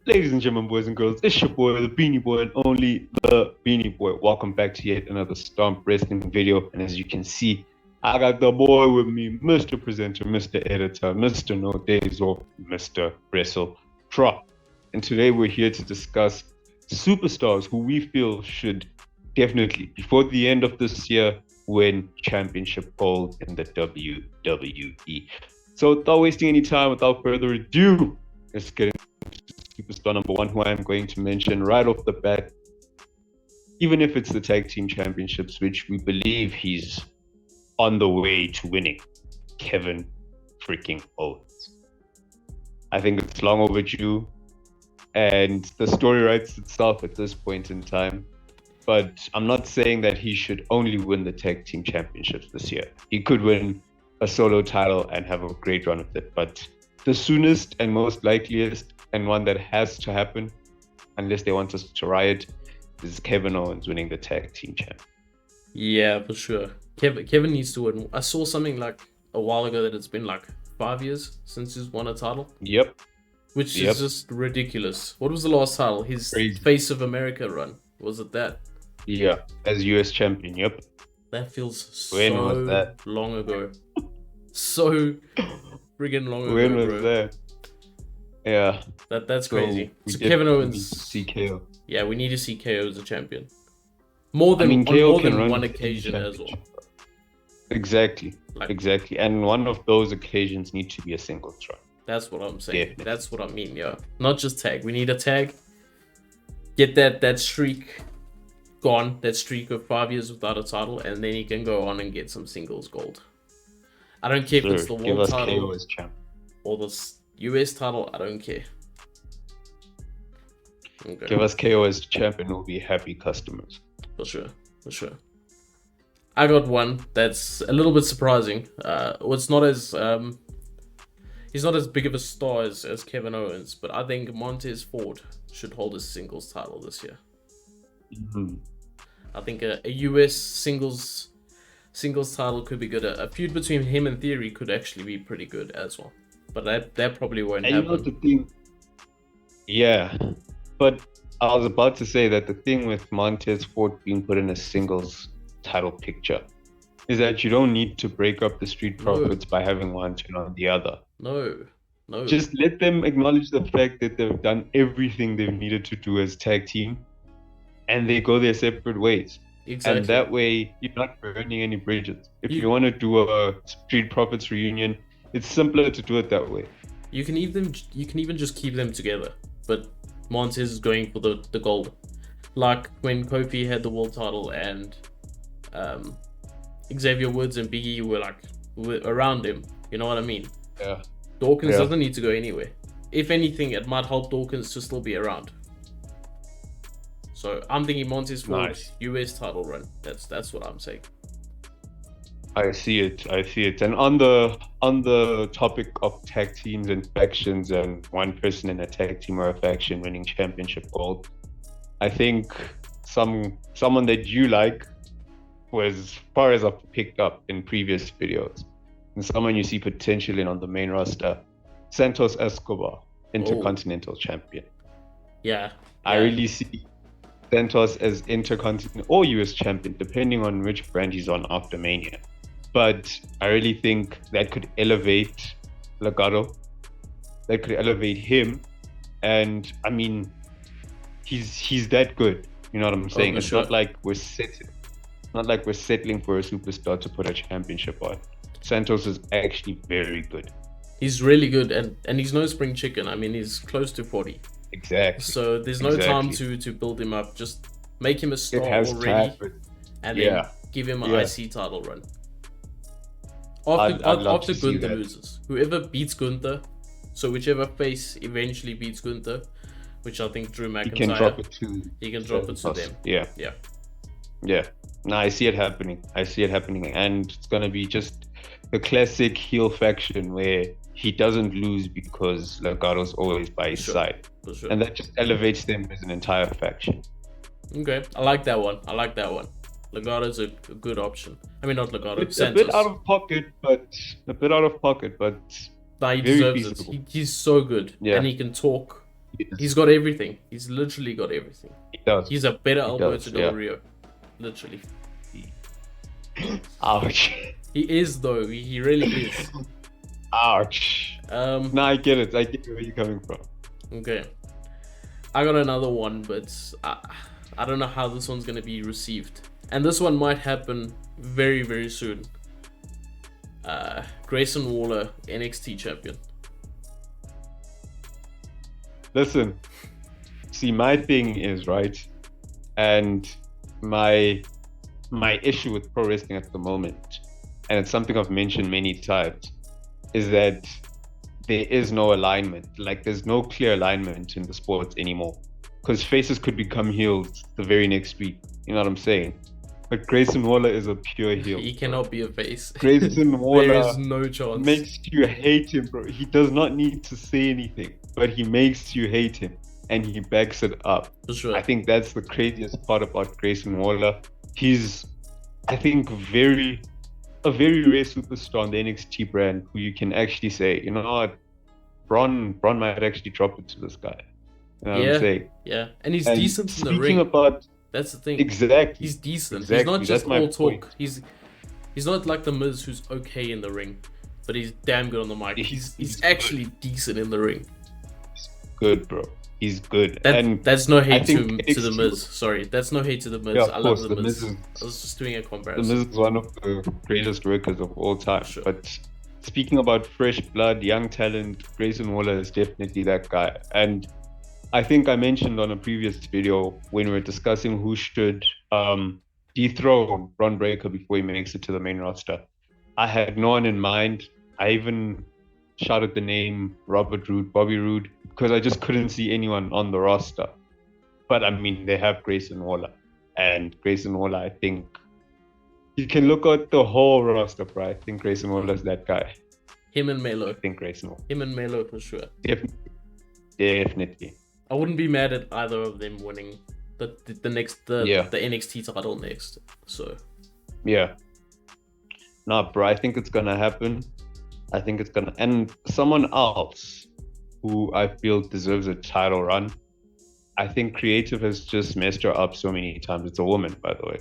Ladies and gentlemen, boys and girls, it's your boy, the Beanie Boy, and only the Beanie Boy. Welcome back to yet another Stomp Wrestling video. And as you can see, I got the boy with me, Mr. Presenter, Mr. Editor, Mr. No Days Off, Mr. WrestleDrop. And today we're here to discuss superstars who we feel should definitely, before the end of this year, win championship gold in the WWE. So without wasting any time, without further ado, let's get superstar number one, who I am going to mention right off the bat, even if it's the tag team championships, which we believe he's on the way to winning, Kevin freaking Owens. I think it's long overdue, and the story writes itself at this point in time. But I'm not saying that he should only win the tag team championships this year. He could win a solo title and have a great run with it, but the soonest and most likeliest, and one that has to happen, unless they want us to riot, is Kevin Owens winning the tag team champ. Yeah, for sure. Kevin needs to win. I saw something like a while ago that it's been like 5 years since he's won a title. Yep. Which is just ridiculous. What was the last title? His Crazy. Face of America run. Was it that? Yeah, as US champion. Yep. That feels When so was that? long ago. So friggin' long ago. When was bro. that? Yeah. That's So crazy. we So definitely Kevin need Owens. to see KO. Yeah, we need to see KO as a champion. More than, I mean, on KO more can than run one the occasion as well. championship. Exactly. Like, Exactly. And one of those occasions need to be a singles run. That's what I'm saying. Definitely. That's what I mean, yeah. Not just tag. We need a tag. Get that streak gone. That streak of 5 years without a title, and then he can go on and get some singles gold. I don't care if it's the Give world us title KO as champ. or the US title. I don't care. Okay. Give us KO as champ and we'll be happy customers. For sure. For sure. I got one that's a little bit surprising. It's not as he's not as big of a star as Kevin Owens, but I think Montez Ford should hold his singles title this year. Mm-hmm. I think a US singles title could be good. A feud between him and Theory could actually be pretty good as well. But that probably won't And happen. you know the thing, yeah, but I was about to say that the thing with Montez Ford being put in a singles title picture is that you don't need to break up the Street Profits by having one turn on the other. No. Just let them acknowledge the fact that they've done everything they've needed to do as tag team, and they go their separate ways. Exactly. And that way, you're not burning any bridges. If you want to do a Street Profits reunion, it's simpler to do it that way. You can even just keep them together, but Montez is going for the gold. Like when Kofi had the world title and Xavier Woods and Big E were around him. You know what I mean? Yeah. Dawkins doesn't need to go anywhere. If anything, it might help Dawkins to still be around. So I'm thinking Montez Ford Nice. US title run. That's what I'm saying. I see it. And on the topic of tag teams and factions and one person in a tag team or a faction winning championship gold, I think someone that you like was, as far as I've picked up in previous videos, and someone you see potential in on the main roster, Santos Escobar, Intercontinental Champion. Yeah. I really see Santos as Intercontinental or US Champion, depending on which brand he's on after Mania. But I really think that could elevate Legado. That could elevate him. And I mean, he's that good. You know what I'm saying? It's not like we're settling for a superstar to put a championship on. Santos is actually very good. He's really good, and he's no spring chicken. I mean, he's close to 40. Exactly. So there's no time to build him up. Just make him a star already, and then give him an IC title run. After Gunther loses, whoever beats Gunther, so whichever face eventually beats Gunther, which I think Drew McIntyre, he can drop it to them. Yeah. No, I see it happening, and it's gonna be just the classic heel faction where he doesn't lose because Legado's always by his side, and that just elevates them as an entire faction. Okay, I like that one. Legado's a good option. I mean, not Legado. It's Santos. a bit out of pocket, but Nah, he deserves it. He's so good, and he can talk. He's got everything. He's literally got everything. He does. He's a better He Alberto does, Del yeah. Rio. Literally. Ouch. He is, though. He really is. Ouch. No, I get it. I get where you're coming from. Okay. I got another one, but I don't know how this one's going to be received. And this one might happen very, very soon. Grayson Waller, NXT champion. Listen, see, my thing is, right, and my issue with pro wrestling at the moment, and it's something I've mentioned many times, is that there is no alignment. Like, there's no clear alignment in the sports anymore, because faces could become heels the very next week. You know what I'm saying? But Grayson Waller is a pure heel. He cannot be a face. Grayson Waller there is no chance. Makes you hate him, bro. He does not need to say anything, but he makes you hate him, and he backs it up. For sure. I think that's the craziest part about Grayson Waller. He's, I think, a very rare superstar on the NXT brand who you can actually say, you know what, Braun might actually drop it to this guy. You know what I'm saying? Yeah, and he's decent in the ring. Speaking about, that's the thing. Exactly. He's decent. Exactly. He's not just all talk. He's not like the Miz who's okay in the ring, but he's damn good on the mic. He's actually decent in the ring. He's good, bro. He's good. That's no hate to the Miz. was... Sorry, that's no hate to the Miz. Yeah, I love the Miz. I was just doing a comparison. The Miz is one of the greatest workers of all time. Sure. But speaking about fresh blood, young talent, Grayson Waller is definitely that guy. And I think I mentioned on a previous video when we were discussing who should dethrone Bron Breakker before he makes it to the main roster. I had no one in mind. I even shouted the name Robert Roode, Bobby Roode, because I just couldn't see anyone on the roster. But I mean, they have Grayson Waller. And Grayson Waller, I think, you can look at the whole roster, bro. I think Grayson Waller is that guy. Him and Melo. I think Grayson Waller. Him and Melo for sure. Definitely. I wouldn't be mad at either of them winning the NXT title next. So yeah, no, bro. I think it's gonna happen. And someone else who I feel deserves a title run. I think Creative has just messed her up so many times. It's a woman, by the way.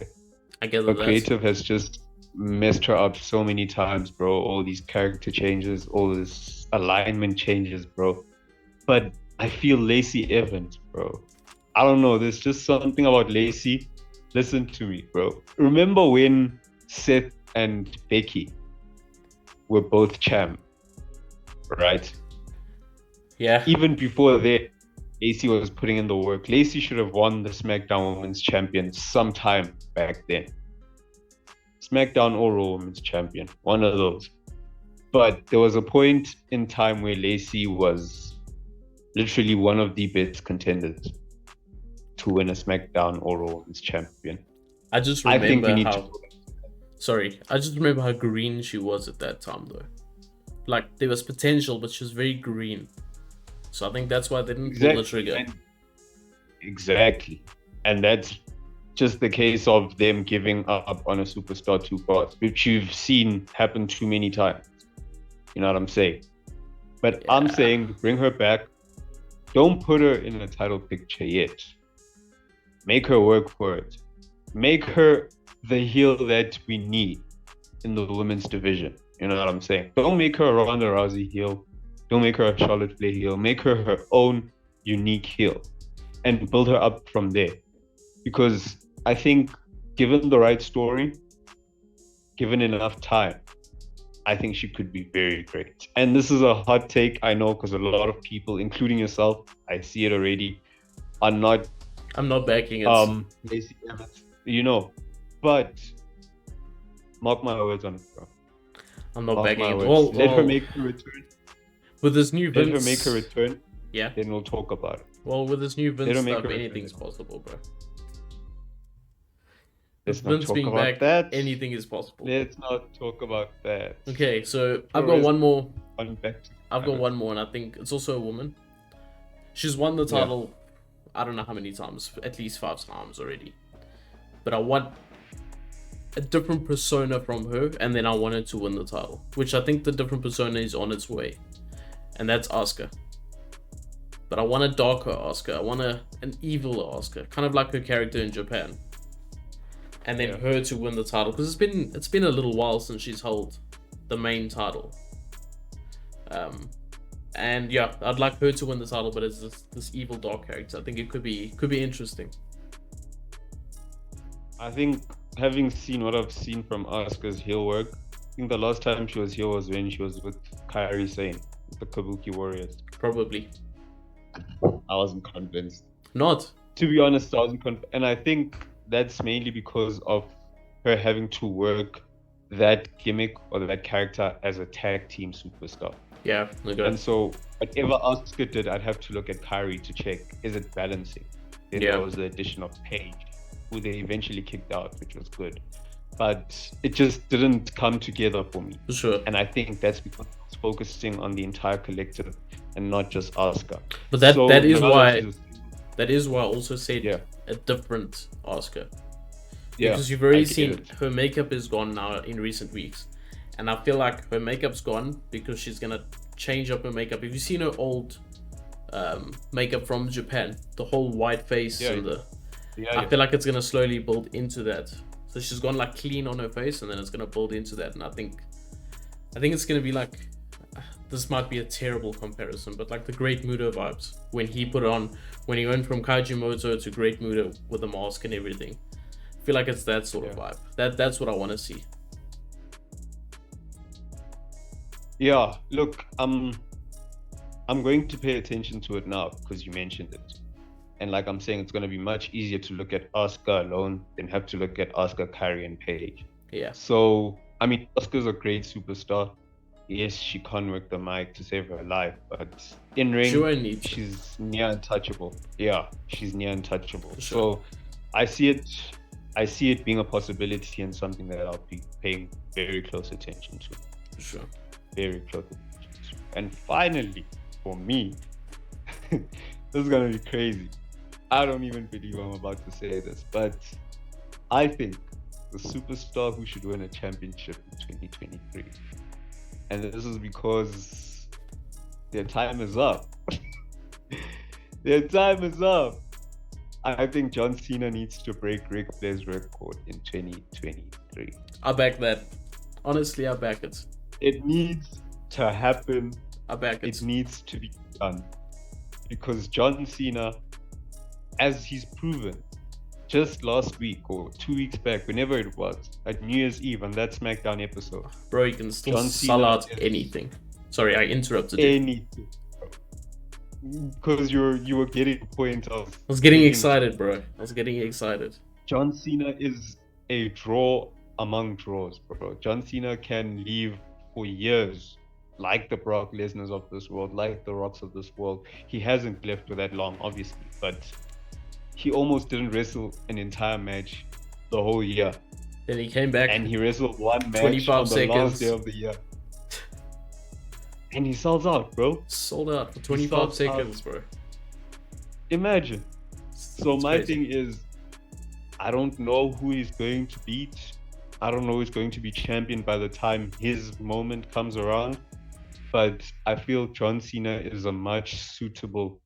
I get that. Creative has just messed her up so many times, bro. All these character changes, all this alignment changes, bro. But I feel Lacey Evans, bro. I don't know. There's just something about Lacey. Listen to me, bro. Remember when Seth and Becky were both champ, right? Yeah. Even before that, Lacey was putting in the work. Lacey should have won the SmackDown Women's Champion sometime back then. SmackDown or Raw Women's Champion, one of those. But there was a point in time where Lacey was literally one of the best contenders to win a SmackDown or Raw Women's Champion. I just remember I just remember how green she was at that time, though. Like, there was potential, but she was very green. So I think that's why they didn't pull the trigger. Exactly. And that's just the case of them giving up on a superstar too fast, which you've seen happen too many times. You know what I'm saying? But yeah. I'm saying bring her back. Don't put her in a title picture yet. Make her work for it. Make her the heel that we need in the women's division. You know what I'm saying? Don't make her a Ronda Rousey heel. Don't make her a Charlotte Flair heel. Make her her own unique heel and build her up from there. Because I think given the right story, given enough time, I think she could be very great. And this is a hot take, I know, because a lot of people, including yourself, I see it already, are not... I'm not backing it. Lacey Evans, you know. But mark my words on it, bro. I'm not backing it. Well, let her make her return. With this new Vince... Let her make her return. Yeah. Then we'll talk about it. Well, with this new Vince stuff, anything's possible, bro. Let's not talk about that. Anything is possible. Let's not talk about that. Okay, so I've got one more. I've got one more, and I think it's also a woman. She's won the title, I don't know how many times, at least 5 times already. But I want a different persona from her, and then I want her to win the title, which I think the different persona is on its way, and that's Asuka. but I want a darker Asuka. I want an evil Asuka, kind of like her character in Japan. And then her to win the title, because it's been a little while since she's held the main title. And yeah, I'd like her to win the title, but as this evil dark character, I think it could be interesting. I think having seen what I've seen from Asuka's heel work, I think the last time she was heel was when she was with Kairi Sane, the Kabuki Warriors. Probably. I wasn't convinced. Not. To be honest, I wasn't convinced. And I think that's mainly because of her having to work that gimmick or that character as a tag team superstar. Yeah, okay. And so whatever Asuka did, I'd have to look at Kairi to check, is it balancing? Then there was the addition of Paige, who they eventually kicked out, which was good. But it just didn't come together for me. For sure. And I think that's because I was focusing on the entire collective and not just Asuka. But that is why I also said a different Asuka. Because you've already seen her makeup is gone now in recent weeks. And I feel like her makeup's gone because she's gonna change up her makeup. If you've seen her old makeup from Japan, the whole white face and I feel like it's gonna slowly build into that. So she's gone like clean on her face, and then it's gonna build into that. And I think it's gonna be like, this might be a terrible comparison, but like the Great Muta vibes when he put on, when he went from Kaijimoto to Great Muta with the mask and everything. I feel like it's that sort of vibe. That's what I want to see. Yeah, look, I'm going to pay attention to it now because you mentioned it. And like I'm saying, it's going to be much easier to look at Asuka alone than have to look at Asuka, Kairi, and Paige. Yeah. So, I mean, Asuka's a great superstar. Yes, she can't work the mic to save her life, but in ring, she's near untouchable. Yeah, she's near untouchable. Sure. So, I see it being a possibility and something that I'll be paying very close attention to. Sure. Very close attention to. And finally, for me, this is gonna be crazy. I don't even believe I'm about to say this, but I think the superstar who should win a championship in 2023. And this is because their time is up. Their time is up. I think John Cena needs to break Ric Flair's record in 2023. I back that. Honestly, I back it. It needs to happen. I back it. It needs to be done. Because John Cena, as he's proven, just last week or 2 weeks back, whenever it was, at New Year's Eve on that SmackDown episode. Bro, you can still sell out anything. Sorry, I interrupted you. Anything. Because you were getting a point of... I was getting excited, bro. I was getting excited. John Cena is a draw among draws, bro. John Cena can live for years, like the Brock Lesnar's of this world, like the Rocks of this world. He hasn't left for that long, obviously, but he almost didn't wrestle an entire match the whole year. Then he came back and he wrestled one match on the last day of the year. And he sells out, bro. Sold out for 25 seconds, bro. Imagine. So my thing is, I don't know who he's going to beat. I don't know who's going to be champion by the time his moment comes around. But I feel John Cena is a much suitable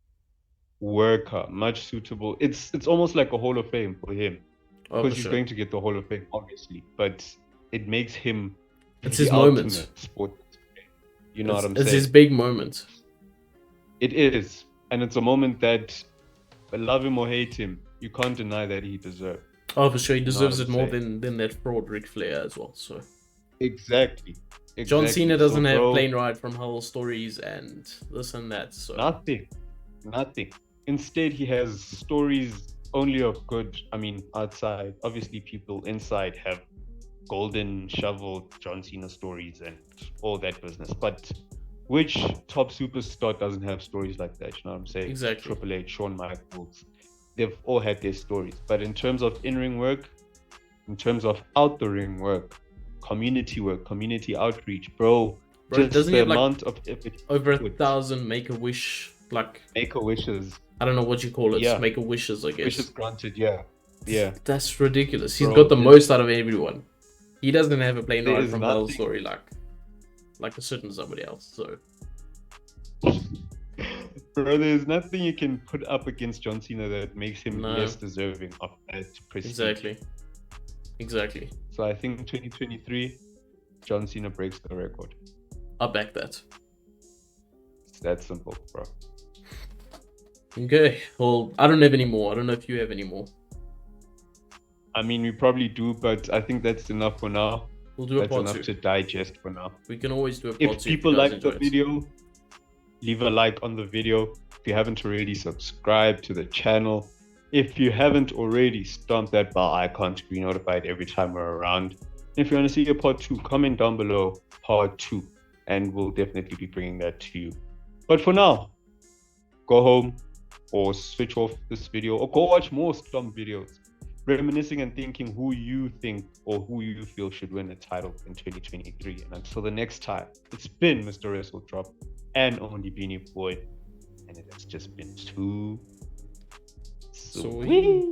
worker, much suitable. It's almost like a Hall of Fame for him. Because he's going to get the Hall of Fame, obviously. But it makes him it's his moment. Sport. You know what I'm saying? It's his big moment. It is. And it's a moment that, love him or hate him, you can't deny that he deserves. Oh, for sure. He deserves it more than that fraud Ric Flair as well. So Exactly. John Cena doesn't have plane ride from hell stories and this and that. So Nothing. Instead, he has stories only of good, outside. Obviously, people inside have golden shovel John Cena stories and all that business. But which top superstar doesn't have stories like that? You know what I'm saying? Exactly. Triple H, Shawn Michaels, they've all had their stories. But in terms of in-ring work, in terms of out-the-ring work, community outreach, bro just doesn't the he have amount of effort over 1,000 Make-A-Wish, Make-A-Wishes. I don't know what you call it. Yeah. Make-A-Wishes, I guess. Wishes granted, yeah. That's ridiculous. He's got the most out of everyone. He doesn't have a plane ride from hell story like a certain somebody else. So Bro, there's nothing you can put up against John Cena that makes him No. less deserving of that prestige. Exactly. So I think 2023, John Cena breaks the record. I back that. It's that simple, bro. Okay. Well, I don't have any more. I don't know if you have any more. I mean, we probably do, but I think that's enough for now. We'll do a That's part enough 2. to digest for now. We can always do a part If 2 people you guys like the enjoy it. video, leave a like on the video. If you haven't already, subscribe to the channel. If you haven't already, stomp that bell icon to be notified every time we're around. If you want to see a part 2, comment down below part 2, and we'll definitely be bringing that to you. But for now, go home or switch off this video or go watch more Stomp videos, reminiscing and thinking who you think or who you feel should win a title in 2023. And until the next time, it's been Mr. WrestleDrop and only Beanie Boy, and it has just been too sweet.